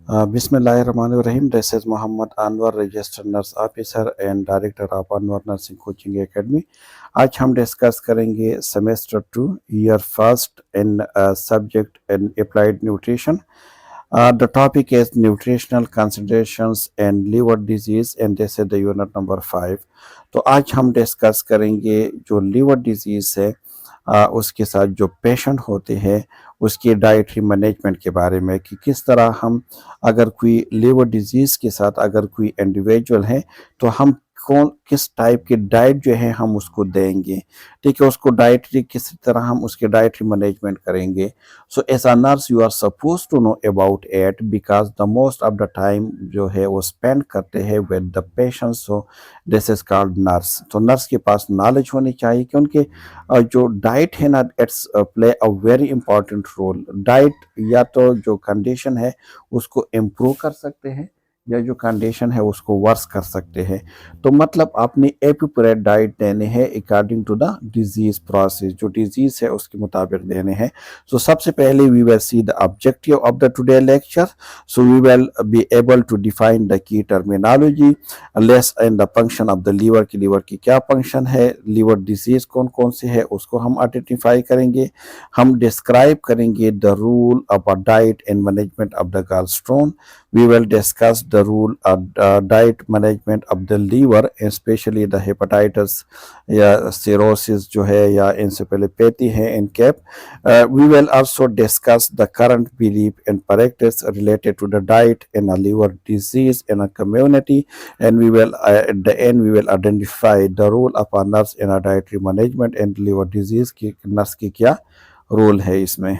Bismillahirrahmanirrahim. This is Muhammad Anwar, registered nurse officer and director of Anwar Nursing Coaching Academy. आज हम discuss करेंगे semester 2 year first in subject in applied nutrition. The topic is nutritional considerations and liver disease and this is the unit number 5. तो आज हम discuss करेंगे जो liver disease है उसके साथ जो पेशेंट होते हैं उसकी डाइटरी मैनेजमेंट के बारे में कि किस तरह हम अगर कोई लीवर डिजीज़ के साथ अगर कोई इंडिविजुअल है तो हम कौन किस टाइप की डाइट जो है हम उसको देंगे. ठीक है, उसको डाइटरी किस तरह हम उसके डाइटरी मैनेजमेंट करेंगे. So as a nurse you are suppose to know about it because the most of the time जो है वो स्पेंड करते हैं with the patient. So this is called nurse. तो नर्स के पास नॉलेज होनी चाहिए कि उनके जो डाइट है ना it's play a very important role. Diet या तो जो कंडीशन है उसको इम्प्रूव कर सकते हैं या जो कंडीशन है उसको वर्स कर सकते हैं. तो मतलब आपने एप्रोप्रिएट डाइट देने हैं according to the disease process. जो डिजीज है उसके मुताबिक देने हैं. सो सबसे पहले we will see the objective of the today lecture. So we will be able to define the key terminology less and the function of the liver की liver की क्या फंक्शन है, लीवर डिजीज कौन कौन से है उसको हम आइडेंटिफाई करेंगे. हम डिस्क्राइब करेंगे the rule of a diet and management of the gallstone. We will discuss the rule of diet management of the liver, especially the hepatitis या cirrhosis जो है या encephalopathy है इनके. We will also discuss the current belief and practice related to the diet and a liver disease in a community, and we will at the end we will identify the role of a nurse in a dietary management and liver disease की nurse की क्या role है इसमें.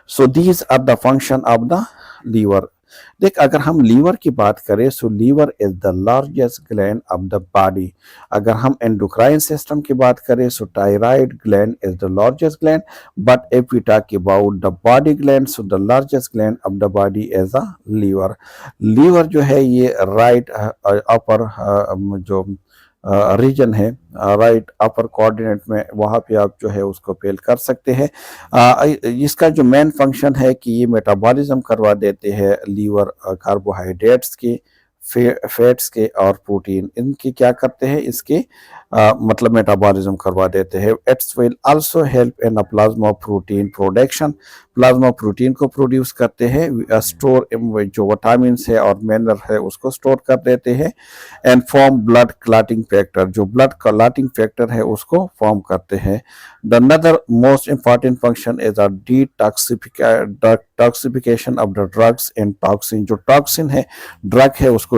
So these are the function of the liver. देख अगर हम liver की बात करें so liver is the largest gland of the body. अगर हम एंडोक्राइन सिस्टम की बात करें so thyroid gland is the largest gland. But if we talk about the body gland so the largest gland of the body is a liver. Liver जो है ये right upper जो reason है right upper coordinate में वहाँ पे आप जो है उसको फेल कर सकते हैं. इसका जो मेन फंक्शन है कि ये मेटाबॉलिज्म करवा देते हैं लीवर कार्बोहाइड्रेट्स की फैट्स के और प्रोटीन इनकी क्या करते हैं इसके मतलब मेटाबॉलिज्म करवा देते हैं. It's will also help in a plasma protein production. Plasma protein को प्रोड्यूस करते हैं. स्टोर जो विटामिन है और मिनरल है उसको स्टोर कर देते हैं. And form blood clotting factor. जो ब्लड क्लॉटिंग फैक्टर है उसको फॉर्म करते हैं. The another most important function is a detoxification of the drugs and toxin. जो टॉक्सिन है ड्रग है उसको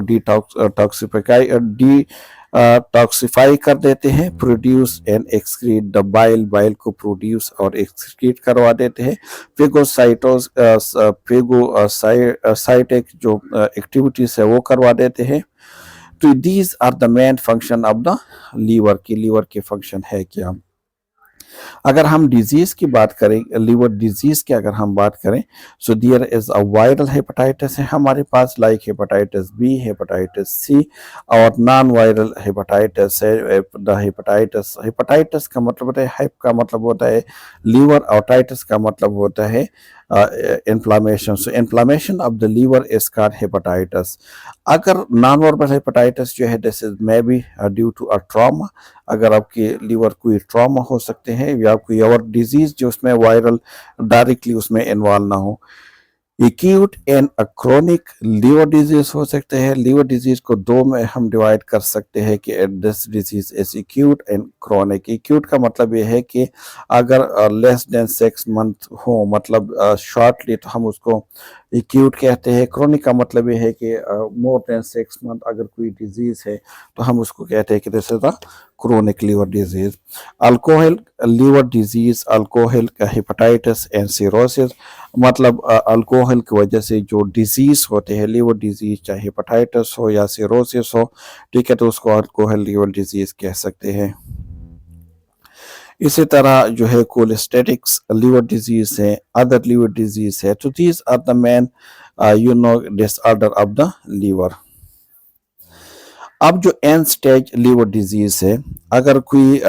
टॉक्सिफाई कर देते हैं. Produce and excrete the bile. Bile को प्रोड्यूस और एक्सक्रीट करवा देते हैं. फेगोसाइटिक जो एक्टिविटीज है वो करवा देते हैं. तो these are the main function of the liver की लीवर के फंक्शन है क्या. अगर हम डिजीज की बात करें लीवर डिजीज की अगर हम बात करें so there is a viral hepatitis है हमारे पास like hepatitis B hepatitis C और नॉन वायरल हेपेटाइटिस है. द हेपेटाइटिस हेपेटाइटिस का मतलब होता है हेप का मतलब होता है लीवर और टाइटिस का मतलब होता है inflammation. So inflammation of the liver is called hepatitis. अगर नॉन वायरल हेपेटाइटिस जो है this is may be due to a trauma. अगर आपके लीवर कोई ट्रॉमा हो सकते हैं या कोई और डिजीज जो उसमें वायरल डायरेक्टली उसमें इन्वॉल्व ना हो. Acute and chronic liver disease हो सकते हैं. लीवर डिजीज को दो में हम डिवाइड कर सकते हैं कि this disease is acute and chronic. Acute का मतलब ये है कि अगर लेस देन 6 मंथ हो मतलब शॉर्टली तो हम उसको एक्यूट कहते हैं. क्रोनिक का मतलब ये है कि मोर देन 6 मंथ अगर कोई डिजीज है तो हम उसको कहते हैं कि this is the chronic liver disease. Alcohol liver disease alcohol hepatitis and cirrhosis मतलब अल्कोहल की वजह से जो डिजीज होते हैं लीवर डिजीज चाहे हेपेटाइटिस हो या सिरोसिस हो ठीक है तो उसको अल्कोहल लीवर डिजीज कह सकते हैं. इसी तरह जो है कोलेस्टेटिक्स लीवर डिजीज है अदर लीवर डिजीज है. तो these are the main disorder of the liver. अब जो एंड स्टेज लीवर डिजीज है अगर कोई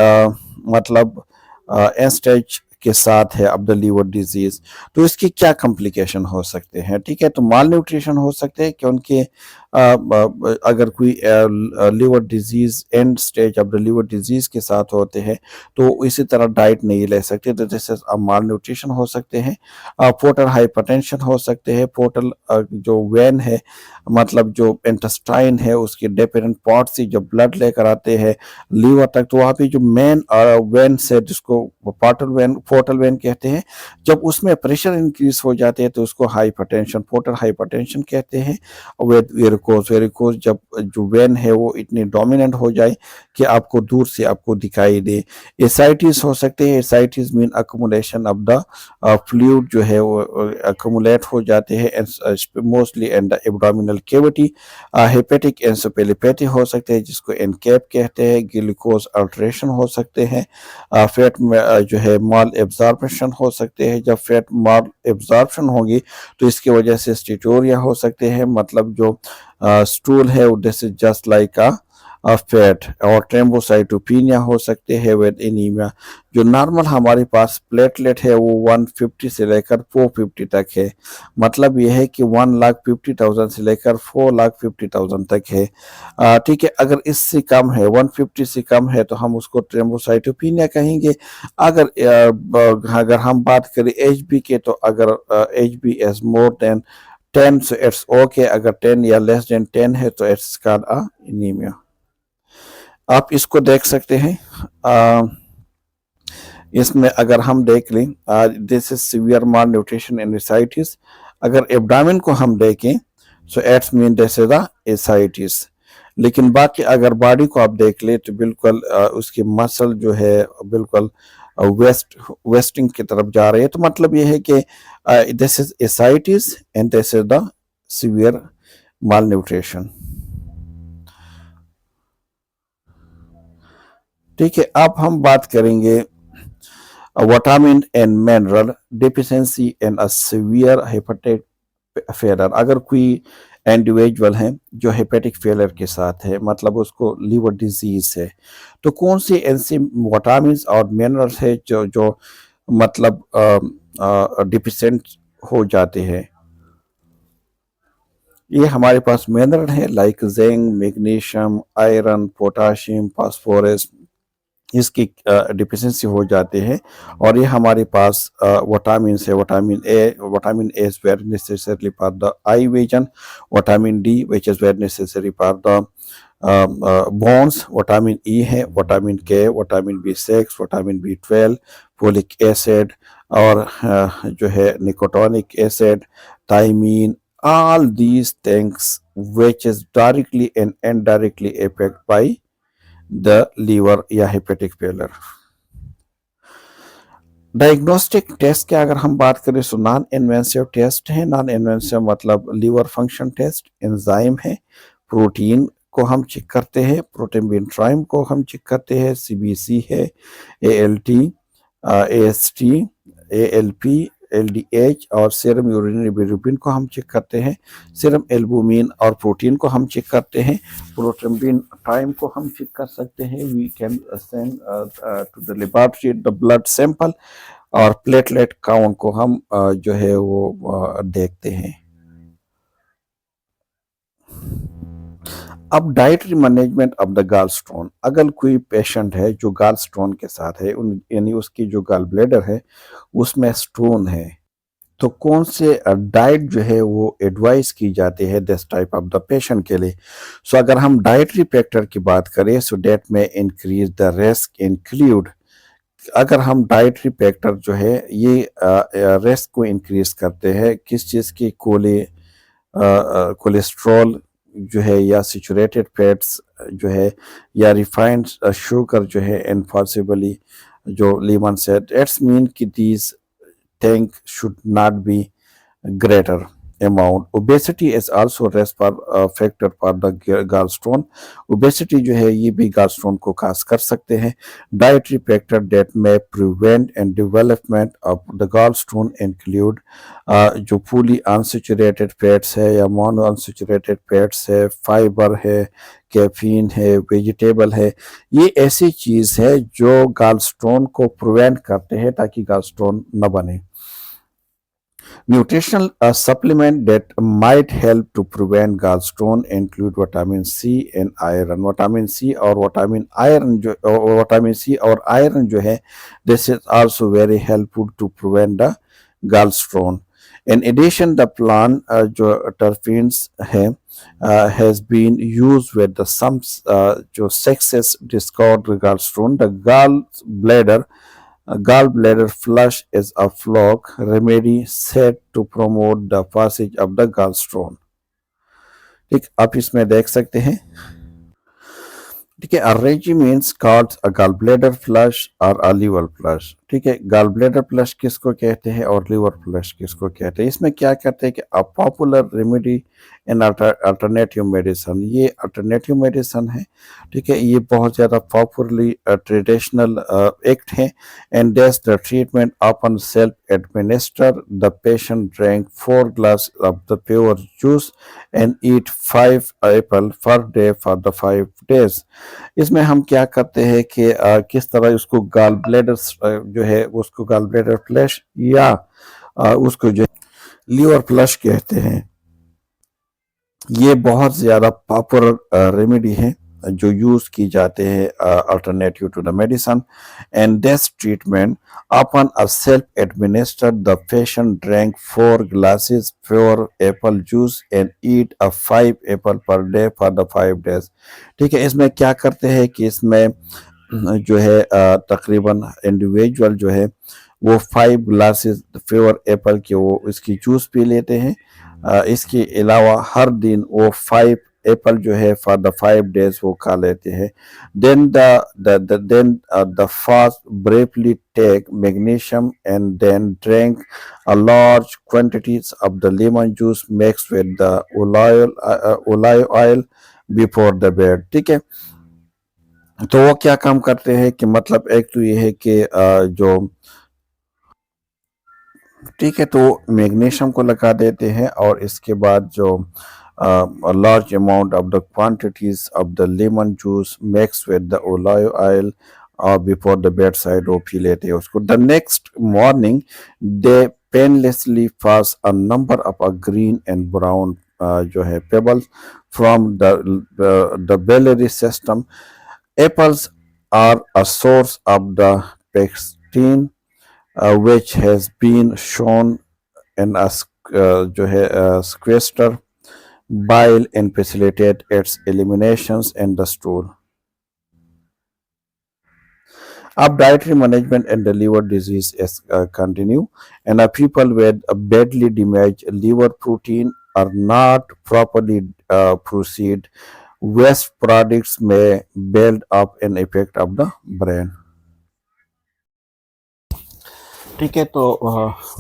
मतलब एंड स्टेज के साथ है अब द लीवर डिजीज, तो इसके क्या कॉम्प्लिकेशन हो सकते हैं। ठीक है, तो माल न्यूट्रिशन हो सकते हैं कि उनके अगर कोई liver disease end stage of the liver disease के साथ होते हैं तो इसी तरह डाइट नहीं ले सकते, तो जैसे माल न्यूट्रिशन हो सकते हैं, पोर्टल हाइपरटेंशन हो सकते हैं, पोर्टल जो वेन है मतलब जो इंटेस्टाइन है उसके डिफरेंट पार्ट से जो ब्लड लेकर आते हैं लीवर तक, तो वहाँ पे जो मेन वेन से जिसको पोर्टल वेन कहते हैं, जब उसमें प्रेशर इंक्रीज हो जाते हैं तो उसको हाइपरटेंशन पोर्टल हाइपरटेंशन कहते हैं। वेरिकोज वेरिकोज जब जो वेन है वो इतनी डोमिनेंट हो जाए कि आपको दूर से आपको दिखाई दे। एसाइटिस हो सकते हैं, ascites mean accommodation of the fluid जो है वो अकोमुलेट हो जाते हैं mostly in the abdominal cavity. Hepatic encephalopathy हो सकते हैं जिसको एनकेप कहते हैं, ग्लूकोज अल्ट्रेशन हो सकते हैं, फैट में जो है माल एब्जॉर्प्शन हो सकते हैं। जब फैट माल एब्जॉर्प्शन होगी तो इसकी वजह से स्टिटोरिया हो सकते हैं, मतलब जो स्टूल है this is just like fat, और ट्रेम्बोसाइटोपिनिया हो सकते हैं विद एनीमिया। जो नॉर्मल हमारे पास प्लेटलेट है वो 150 से लेकर 450 तक है, मतलब यह है कि 1,50,000 से लेकर 4,50,000 तक है। ठीक है, अगर इससे कम है 150 से कम है तो हम उसको ट्रेम्बोसाइटोपिनिया कहेंगे। अगर हम बात करें एच बी के, तो अगर H B as more than 10 so it's okay, अगर 10 या लेस देन 10 है तो इट्स कॉल्ड एनीमिया। आप इसको देख सकते हैं, इसमें अगर हम देख लें this is severe mall nutrition and ascites. अगर एब्डामिन को हम देखें so it's mean this is the ascites, लेकिन बाकी अगर बॉडी को आप देख ले तो बिल्कुल उसकी मसल जो है बिल्कुल वेस्टिंग की तरफ जा रही है, तो मतलब यह है कि this is ascites and this is the severe mall nutrition. ठीक है, अब हम बात करेंगे vitamin and mineral deficiency in a severe hepatic failure. अगर कोई इंडिविजुअल है जो हेपेटिक फेलियर के साथ है, मतलब उसको लीवर डिजीज है, तो कौन से ऐसे विटामिन और मिनरल्स है जो जो मतलब डिफिशिएंट हो जाते हैं। ये हमारे पास मिनरल है like zinc, magnesium, iron, potassium, phosphorus, इसकी डिफिशिएंसी हो जाते हैं। और ये हमारे पास विटामिन है, vitamin A is very necessary for the eye vision, vitamin D which is very necessary for the bones, vitamin E है, विटामिन के, vitamin B6, vitamin B12, folic acid और जो है nicotinic acid, thiamine, all these things which is directly and indirectly affect by the liver या hepatic failure। Diagnostic test की अगर हम बात करें तो नॉन इन्वेसिव टेस्ट है। नॉन इन्वेसिव मतलब लीवर फंक्शन टेस्ट, एंजाइम है, प्रोटीन को हम चेक करते हैं, प्रोटीन बिंट्राइम को हम चेक करते हैं, CBC है, ALT, AST, ALP, LDH और सीरम यूरिनरी बिलिरुबिन को हम चेक करते हैं, सीरम एल्बुमिन और प्रोटीन को हम चेक करते हैं, प्रोटीन बिंट्राइम को हम चेक कर सकते हैं। We can send to the laboratory the blood sample, और प्लेटलेट काउंट को हम जो है वो देखते हैं। अब dietary management of the gallstone. अगर कोई पेशेंट है जो गाल स्टोन के साथ है, यानी उसकी जो गाल ब्लैडर है उसमें स्टोन है, तो कौन से डाइट जो है वो एडवाइस की जाती है this type of the patient के लिए। सो अगर हम डाइटरी फैक्टर की बात करें सो डेट में इंक्रीज द रिस्क इंक्लूड, अगर हम डाइटरी फैक्टर जो है ये रिस्क को इंक्रीज करते हैं किस चीज़ की, कोलेस्ट्रॉल जो है या सैचुरेटेड फैट्स जो है या रिफाइंड शुगर जो है इनफॉर्सिबली जो लीमन सेड, इट्स मीन कि these thing should not be greater amount. Obesity is also risk factor for the gallstone. Obesity जो है ये भी gallstone को cause कर सकते हैं. Dietary factor that may prevent and development of the gallstone include जो fully unsaturated fats है या mono unsaturated fats है, fiber है, कैफीन है, वेजिटेबल है, ये ऐसी चीज है जो गॉलस्टोन को प्रिवेंट करते हैं ताकि गॉलस्टोन न बने. Nutritional supplement that might help to prevent gallstone include vitamin C and iron. Vitamin C और vitamin C और iron जो है, this is also very helpful to prevent the gallstone. In addition, the plant जो terpenes है has been used with the some जो sexes discord gallstone. The gallbladder flush is a flock remedy said to promote the passage of the gallstone. ठीक, आप इसमें देख सकते हैं. ठीक है, a regimen called a gallbladder flush और a liver flush. ठीक है, gallbladder flush किसको कहते हैं और liver flush किसको कहते हैं. इसमें क्या कहते हैं कि a popular remedy in alternative medicine. ये alternative medicine है. ठीक है, ये बहुत ज़्यादा popularly traditional act है. And that's the treatment often self-administered. The patient drank 4 glasses of the pure juice and eat 5 apples per day for the 5 days. इसमें हम क्या करते हैं कि किस तरह उसको गाल ब्लैडर जो है उसको गाल ब्लैडर फ्लश या उसको जो लीवर फ्लश कहते हैं. ये बहुत ज़्यादा पॉपुलर रेमेडी है जो यूज की जाते हैं alternative to the medicine. And this treatment upon a self-administered, the patient drank 4 glasses pure apple juice and eat a 5 apple per day for the 5 days. ठीक है, इसमें क्या करते हैं कि इसमें जो है तकरीबन इंडिविजुअल जो है वो 5 ग्लासेस प्योर एप्पल के वो इसकी जूस पी लेते हैं. इसके अलावा हर दिन वो 5 एप्पल जो है फॉर द 5 डेज वो खा लेते हैं. Then the fast briefly take magnesium and then drink a large quantities of the lemon juice mix with the olive oil before the bed. ठीक है, तो वो क्या काम करते हैं कि मतलब एक तो ये है कि जो ठीक है तो मैग्नीशियम को लगा देते हैं और इसके बाद जो large amount of the quantities of the lemon juice mix with the olive oil और बिफोर द बेड साइड वो पी लेते हैं उसको. The next morning they painlessly pass a number of a green and brown जो है pebbles from the biliary system. Apples are a source of the pectin which has been shown in a जो है sequester bile and facilitate its eliminations in the stool. अब dietary management and the liver disease is continue, and people with a badly damaged liver protein are not properly proceed. Waste products may build up an effect of the brain. ठीक है, तो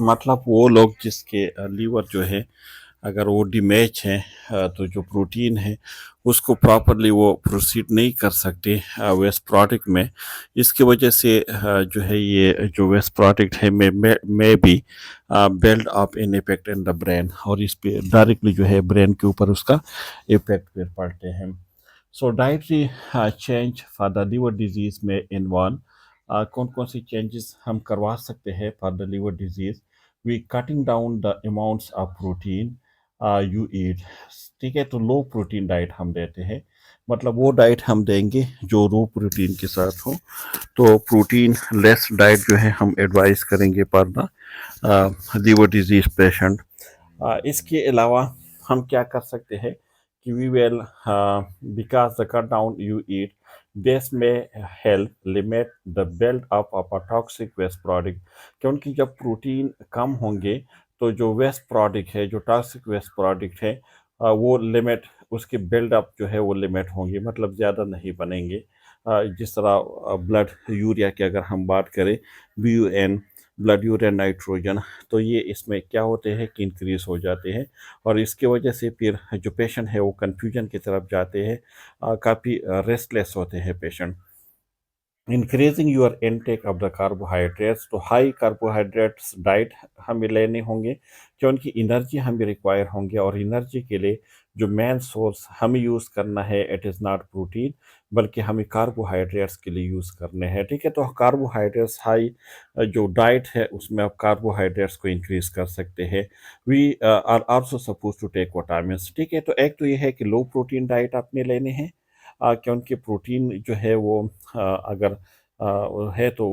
मतलब वो लोग जिसके liver जो है अगर वो डैमेज है तो जो प्रोटीन है उसको प्रॉपरली वो प्रोसीड नहीं कर सकते वेस्ट प्रोडक्ट में. इसकी वजह से जो है ये जो वेस्ट प्रोडक्ट है may be build up in effect in the brain और इस पे डायरेक्टली जो है ब्रेन के ऊपर उसका इफेक्ट फिर पड़ते हैं. So dietary change for the liver disease में इन्वॉल्व कौन कौन सी चेंजेस हम करवा सकते हैं for the liver disease. We cutting down the amounts of protein you eat. ठीक है, तो लो प्रोटीन डाइट हम देते हैं, मतलब वो डाइट हम देंगे जो लो प्रोटीन के साथ हो. तो प्रोटीन लेस डाइट जो है हम एडवाइस करेंगे for the liver disease patient. इसके अलावा हम क्या कर सकते हैं कि we will because the cut down you eat this may help limit the build up of a toxic waste product. क्योंकि जब प्रोटीन कम होंगे तो जो वेस्ट प्रोडक्ट है जो टॉक्सिक वेस्ट प्रोडक्ट है वो लिमिट उसके बिल्ड अप जो है वो लिमिट होंगे, मतलब ज़्यादा नहीं बनेंगे. जिस तरह ब्लड यूरिया की अगर हम बात करें BUN ब्लड यूरिन नाइट्रोजन, तो ये इसमें क्या होते हैं कि इंक्रीज हो जाते हैं, और इसके वजह से फिर जो पेशेंट है वो कन्फ्यूजन की तरफ जाते हैं, काफ़ी रेस्टलेस होते हैं patient. Increasing your intake of the carbohydrates, तो हाई कार्बोहाइड्रेट्स डाइट हमें लेने होंगे क्योंकि एनर्जी हमें रिक्वायर होंगे, और एनर्जी के लिए जो मेन सोर्स हमें यूज़ करना है इट इज़ नॉट प्रोटीन, बल्कि हमें कार्बोहाइड्रेट्स के लिए यूज़ करने हैं। ठीक है, तो कार्बोहाइड्रेट्स हाई जो डाइट है उसमें आप कार्बोहाइड्रेट्स को इंक्रीज कर सकते हैं। We are also suppose to take vitamins. ठीक है, तो एक तो ये है कि लो प्रोटीन डाइट आपने लेने हैं, क्योंकि प्रोटीन जो है वो अगर है तो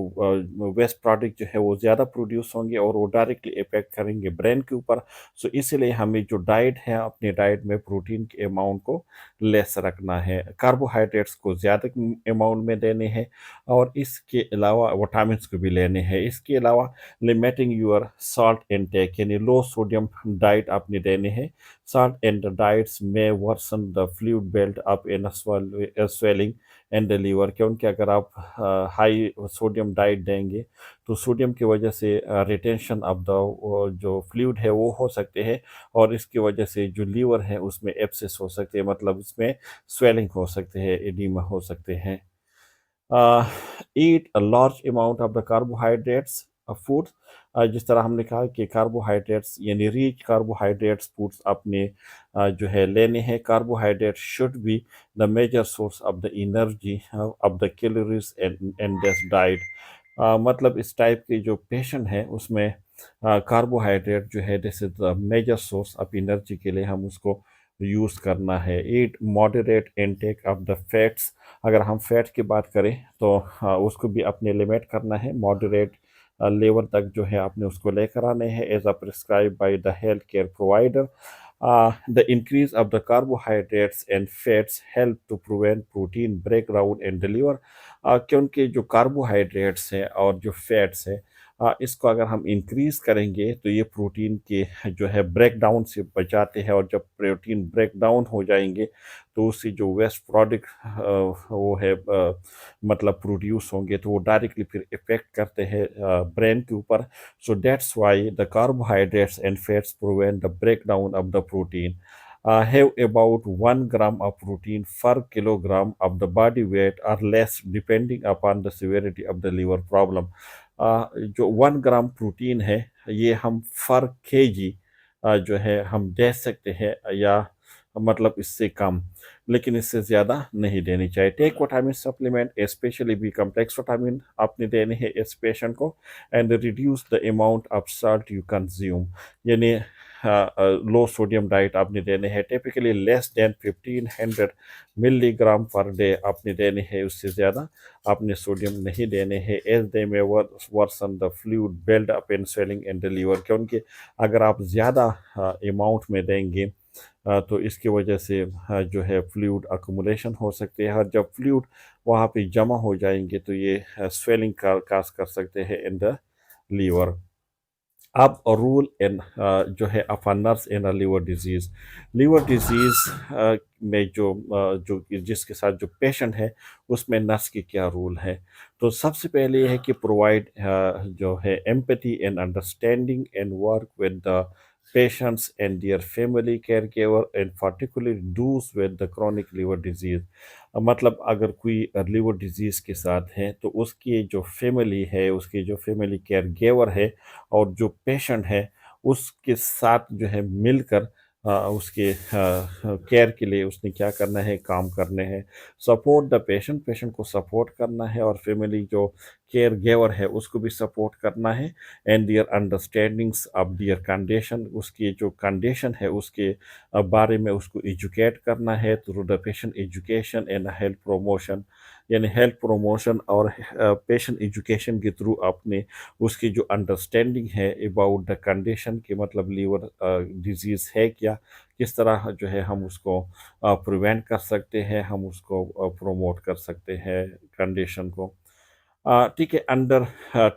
वेस्ट प्रोडक्ट जो है वो ज़्यादा प्रोड्यूस होंगे और वो डायरेक्टली इफेक्ट करेंगे ब्रेन के ऊपर। सो इसलिए हमें जो डाइट है अपने डाइट में प्रोटीन के अमाउंट को लेस रखना है, कार्बोहाइड्रेट्स को ज़्यादा अमाउंट में देने हैं, और इसके अलावा विटामिन्स को भी लेने हैं। इसके अलावा लिमिटिंग योर सॉल्ट इनटेक, यानी लो सोडियम डाइट आपने देने हैं। Salt in the diets may worsen the fluid build up in a swelling and the liver, क्योंकि अगर आप हाई सोडियम डाइट देंगे तो सोडियम की वजह से रिटेंशन ऑफ द जो फ्लूइड है वो हो सकते हैं, और इसकी वजह से जो लीवर है उसमें एब्सेस हो सकते हैं, मतलब उसमें स्वेलिंग हो सकते हैं, एडिमा हो सकते हैं। Eat a large amount of the carbohydrates food, जिस तरह हमने कहा कि कार्बोहाइड्रेट्स यानी रिच कार्बोहाइड्रेट्स फूड्स अपने जो है लेने हैं। Carbohydrate should be the major source of the energy of the calories and this diet. मतलब इस टाइप के जो पेशेंट है उसमें कार्बोहाइड्रेट जो है this is the major source of energy के लिए हम उसको यूज़ करना है। Eat moderate intake of the fats, अगर हम फैट की बात करें तो उसको भी अपने लिमिट करना है, मॉडरेट लेवल तक जो है आपने उसको लेकर आने हैं as a prescribe by the health care provider. The increase of the carbohydrates and fats help to prevent protein break down and deliver, क्योंकि जो कार्बोहाइड्रेट्स हैं और जो फैट्स हैं इसको अगर हम इंक्रीज करेंगे तो ये प्रोटीन के जो है ब्रेक डाउन से बचाते हैं, और जब प्रोटीन ब्रेक डाउन हो जाएंगे तो उससे जो वेस्ट प्रोडक्ट वो है मतलब प्रोड्यूस होंगे तो वो डायरेक्टली फिर इफेक्ट करते हैं ब्रेन के ऊपर। So that's why the carbohydrates and fats prevent the break down of the protein, have about 1 gram of protein per kilogram of the body weight or less depending upon the severity of the liver problem। जो 1 gram protein है ये हम पर KG जो है हम दे सकते हैं, या मतलब इससे कम, लेकिन इससे ज़्यादा नहीं देनी चाहिए। Take vitamin supplement specially B complex vitamin आपने देने हैं इस पेशेंट को, and reduce the amount of salt you consume, यानी लो सोडियम डाइट आपने देने हैं, typically less than 1500 milligram per day आपने देने हैं, उससे ज़्यादा आपने सोडियम नहीं देने हैं। As they may worsen the fluid build up in swelling and liver, क्योंकि अगर आप ज़्यादा अमाउंट में देंगे तो इसकी वजह से जो है फ्लूइड अकुमुलेशन हो सकती है, और जब फ्लूइड वहाँ पे जमा हो जाएंगे तो ये स्वेलिंग का काज कर सकते हैं इन द लीवर। अब रूल इन जो है of a nurse in a liver disease में जो जिसके साथ जो पेशेंट है उसमें नर्स की क्या रूल है। तो सबसे पहले ये है कि प्रोवाइड जो है empathy and understanding and work with the patients and their family caregiver and particularly those with the chronic liver disease। मतलब अगर कोई लिवर डिजीज़ के साथ है तो उसकी जो फैमिली है, उसकी जो फैमिली केयर गिवर है और जो पेशेंट है उसके साथ जो है मिलकर उसके केयर के लिए उसने क्या करना है, काम करने हैं। सपोर्ट द पेशेंट, पेशेंट को सपोर्ट करना है, और फैमिली जो केयर गिवर है उसको भी सपोर्ट करना है। And their understandings of their condition, उसकी जो कंडीशन है उसके बारे में उसको एजुकेट करना है through the patient education and health promotion, यानी हेल्थ प्रमोशन और पेशेंट एजुकेशन के थ्रू आपने उसकी जो अंडरस्टैंडिंग है अबाउट द कंडीशन की, मतलब लीवर डिजीज़ है क्या, किस तरह जो है हम उसको प्रिवेंट कर सकते हैं, हम उसको प्रोमोट कर सकते हैं कंडीशन को। ठीक है, under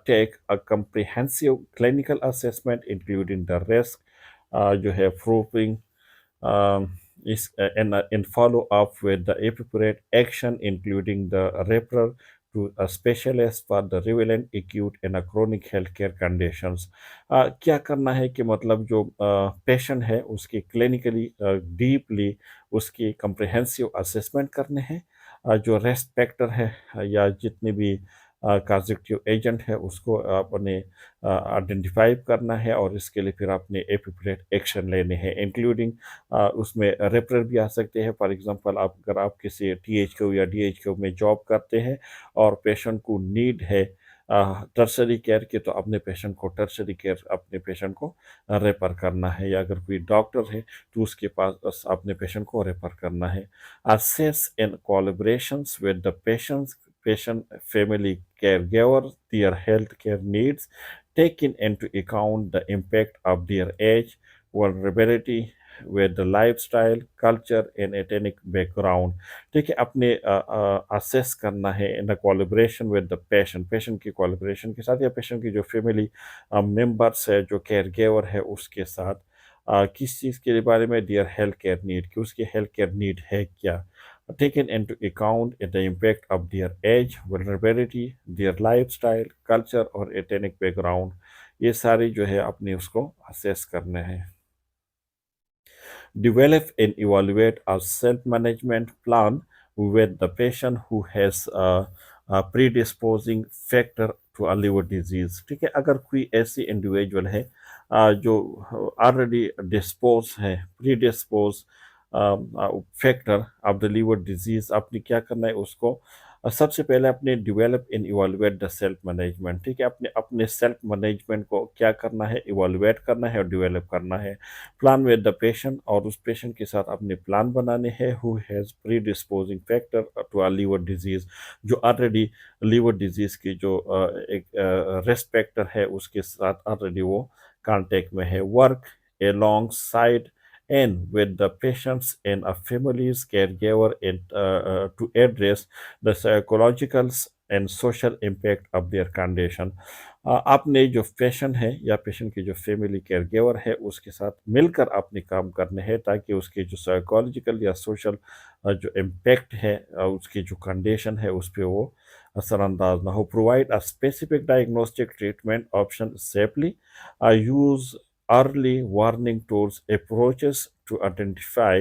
take a comprehensive clinical assessment including the risk जो है proofing is and follow up with the appropriate action including the referral to a specialist for the relevant acute and a chronic healthcare conditions. क्या करना है कि मतलब जो patient है उसकी क्लिनिकली डीपली उसकी कंप्रिहेंसिव असेसमेंट करने हैं। जो रेस्पेक्टर है या जितने भी कॉन्जिक्टिव एजेंट है उसको अपने आइडेंटिफाई करना है और इसके लिए फिर अपने एप्रोप्रिएट एक्शन लेने हैं इंक्लूडिंग उसमें रेफरल भी आ सकते हैं। फॉर एग्जांपल आप अगर आप किसी टीएचक्यू या डीएचक्यू में जॉब करते हैं और पेशेंट को नीड है टर्शरी केयर की, तो अपने पेशेंट को टर्शरी केयर अपने पेशेंट को रेफर करना है, या अगर कोई डॉक्टर है तो उसके पास बस अपने पेशेंट को रेफर करना है। Assess in collaborations with the patient family caregiver their healthcare needs, taking into account the impact of their age, vulnerability with the lifestyle, culture and ethnic background। ठीक है, अपने असेस करना है in the collaboration with the patient, patient की collaboration के साथ या patient की जो फैमिली मेंबर्स है, जो केयर गिवर है उसके साथ किस चीज़ के बारे में, दियर हेल्थ केयर नीड कि उसकी हेल्थ केयर नीड है क्या, taken into account the impact of their age, vulnerability, their lifestyle, culture और एथनिक बैकग्राउंड। ये सारी जो है अपने उसको असेस करने हैं। Develop and evaluate a self-management plan with the patient who has a predisposing factor to a liver disease। ठीक है, अगर कोई ऐसी इंडिविजुअल है जो ऑलरेडी डिस्पोज है, predispose factor of the liver disease, आपने क्या करना है उसको सबसे पहले अपने develop in evaluate the self management. ठीक है, अपने अपने सेल्फ मैनेजमेंट को क्या करना है, इवेलुएट करना है और डिवेलप करना है। प्लान विद द पेशेंट, और उस पेशेंट के साथ अपने प्लान बनाने हैं who has predisposing factor to a liver disease, जो ऑलरेडी लीवर डिजीज की जो एक रिस्क है उसके साथ ऑलरेडी वो कॉन्टेक्ट में है। Work alongside and with the patients and a family's caregiver to address the psychological and social impact of their condition। आपने जो पेशेंट है या पेशेंट की जो फैमिली केयर गिवर है उसके साथ मिलकर आपने काम करने हैं ताकि उसके जो साइकोलॉजिकल या सोशल जो इम्पैक्ट है उसकी जो कंडीशन है उस पर वो असरअंदाज ना हो। Provide a specific diagnostic treatment option safely, use early warning tools approaches to identify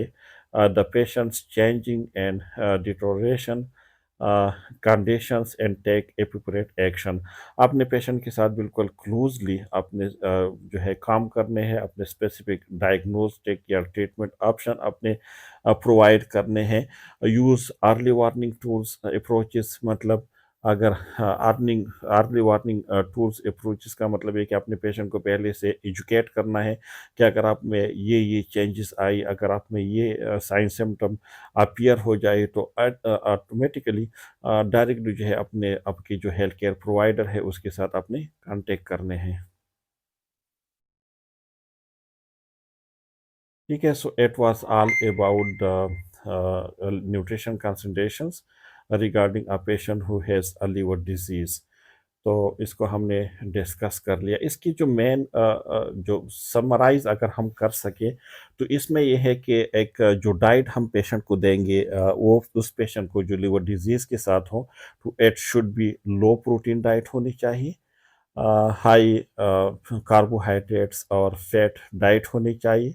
the patient's changing and deterioration conditions and take appropriate action। अपने पेशेंट के साथ बिल्कुल क्लोजली अपने जो है काम करने हैं, अपने स्पेसिफिक डायग्नोस्टिक या ट्रीटमेंट ऑप्शन अपने प्रोवाइड करने हैं। Use early warning tools approaches, मतलब अगर अर्ली वार्निंग टूल्स अप्रोचेस का मतलब है कि अपने पेशेंट को पहले से एजुकेट करना है कि अगर आप में ये चेंजेस आई, अगर आप में ये साइन सिम्टम अपीयर हो जाए तो ऑटोमेटिकली डायरेक्टली जो है अपने आपकी जो हेल्थ केयर प्रोवाइडर है उसके साथ अपने कांटेक्ट करने हैं। ठीक है, so it was all about the nutrition concentrations regarding a patient who has a liver disease. तो इसको हमने डिस्कस कर लिया। इसकी जो मेन जो समराइज अगर हम कर सके तो इसमें यह है कि एक जो डाइट हम पेशेंट को देंगे वो उस पेशेंट को जो लिवर डिजीज़ के साथ हो तो it should be low protein diet होनी चाहिए, हाई कार्बोहाइड्रेट्स और फैट डाइट होनी चाहिए।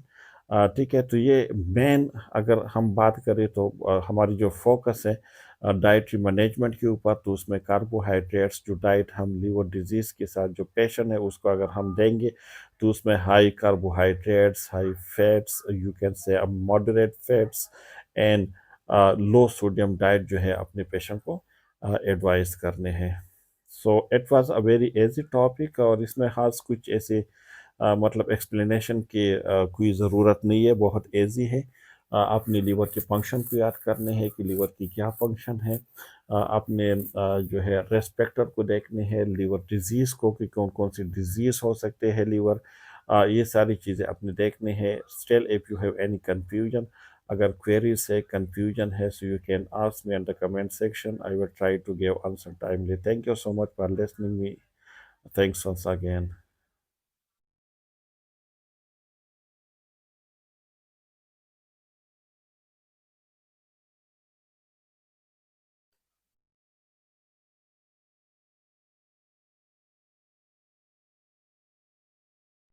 ठीक है, तो ये मेन अगर हम बात करें तो हमारी जो फोकस है डाइटरी मैनेजमेंट के ऊपर, तो उसमें कार्बोहाइड्रेट्स जो डाइट हम लीवर डिजीज़ के साथ जो पेशेंट है उसको अगर हम देंगे तो उसमें high carbohydrates, high fats, you can say moderate fats and low sodium diet जो है अपने पेशेंट को एडवाइस करने हैं। सो it was a very easy topic, और इसमें खास कुछ ऐसे मतलब एक्सप्लेनेशन की कोई ज़रूरत नहीं है, बहुत इजी है। अपने लीवर के फंक्शन को याद करने हैं कि लीवर की क्या फंक्शन है, अपने जो है रेस्पेक्टर को देखने हैं, लीवर डिजीज़ को कि कौन कौन सी डिजीज़ हो सकते हैं लीवर, ये सारी चीज़ें अपने देखने हैं। Still if you have any confusion, अगर क्वेरीज है, कंफ्यूजन है, so you can ask me in the comment section, I will try to give answer timely. Thank you so much for listening me, thanks once again।